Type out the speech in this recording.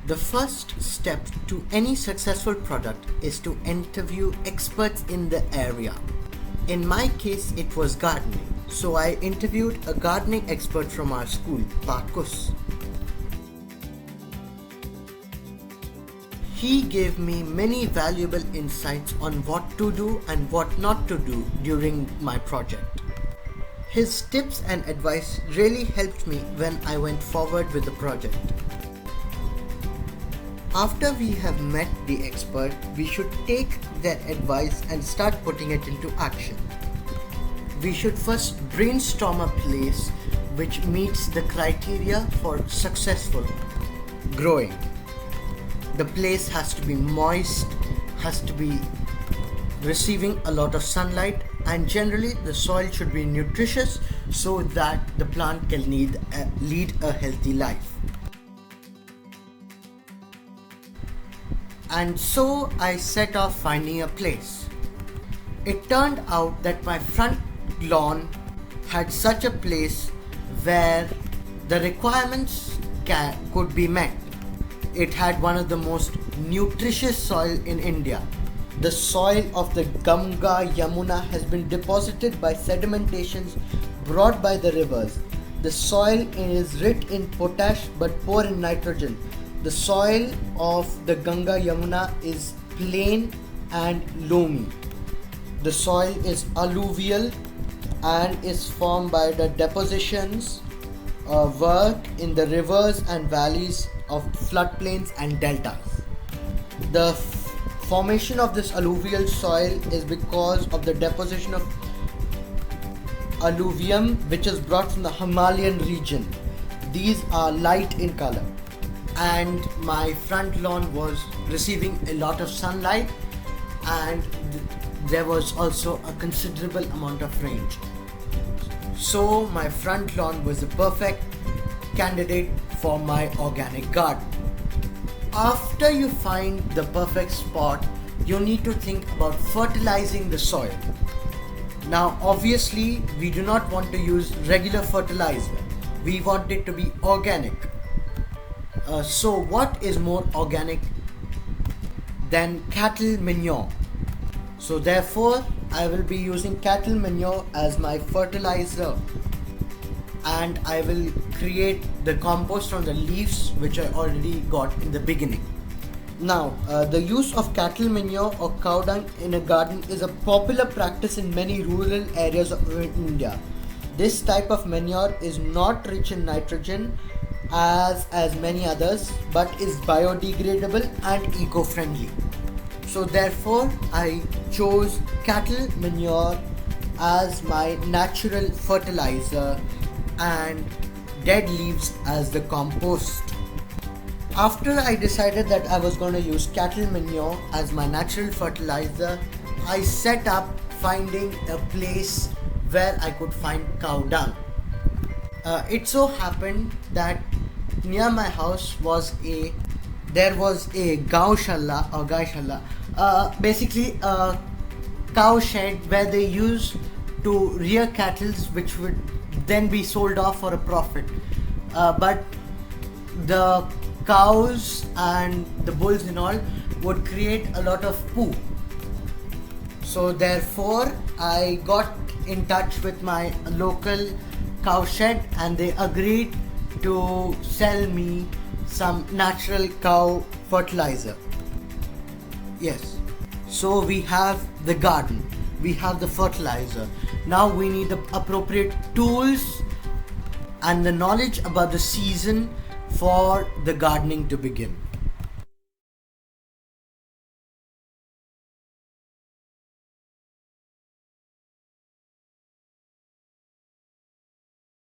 The first step to any successful product is to interview experts in the area. In my case, it was gardening, so I interviewed a gardening expert from our school, Pakus. He gave me many valuable insights on what to do and what not to do during my project. His tips and advice really helped me when I went forward with the project. After we have met the expert, we should take their advice and start putting it into action. We should first brainstorm a place which meets the criteria for successful growing. The place has to be moist, has to be receiving a lot of sunlight, and generally the soil should be nutritious so that the plant can lead a healthy life. And so I set off finding a place. It turned out that my front lawn had such a place where the requirements could be met. It had one of the most nutritious soil in India. The soil of the Ganga Yamuna has been deposited by sedimentations brought by the rivers. The soil is rich in potash but poor in nitrogen. The soil of the Ganga Yamuna is plain and loamy. The soil is alluvial and is formed by the depositions work in the rivers and valleys of floodplains and deltas. The formation of this alluvial soil is because of the deposition of alluvium which is brought from the Himalayan region. These are light in color. And my front lawn was receiving a lot of sunlight, and there was also a considerable amount of rain. So my front lawn was a perfect candidate for my organic garden. After you find the perfect spot, you need to think about fertilizing the soil. Now obviously we do not want to use regular fertilizer. We want it to be organic. So what is more organic than cattle manure? So therefore I will be using cattle manure as my fertilizer, and I will create the compost from the leaves which I already got in the beginning. Now the use of cattle manure or cow dung in a garden is a popular practice in many rural areas of India. This type of manure is not rich in nitrogen as many others, but is biodegradable and eco-friendly. So therefore I chose cattle manure as my natural fertilizer and dead leaves as the compost. After I decided that I was going to use cattle manure as my natural fertilizer, I set up finding a place where I could find cow dung. It so happened that near my house there was a gaushala, basically a cow shed where they used to rear cattle which would then be sold off for a profit. But the cows and the bulls and all would create a lot of poo. So therefore I got in touch with my local cow shed and they agreed to sell me some natural cow fertilizer. Yes, so we have the garden, we have the fertilizer. Now we need the appropriate tools and the knowledge about the season for the gardening to begin.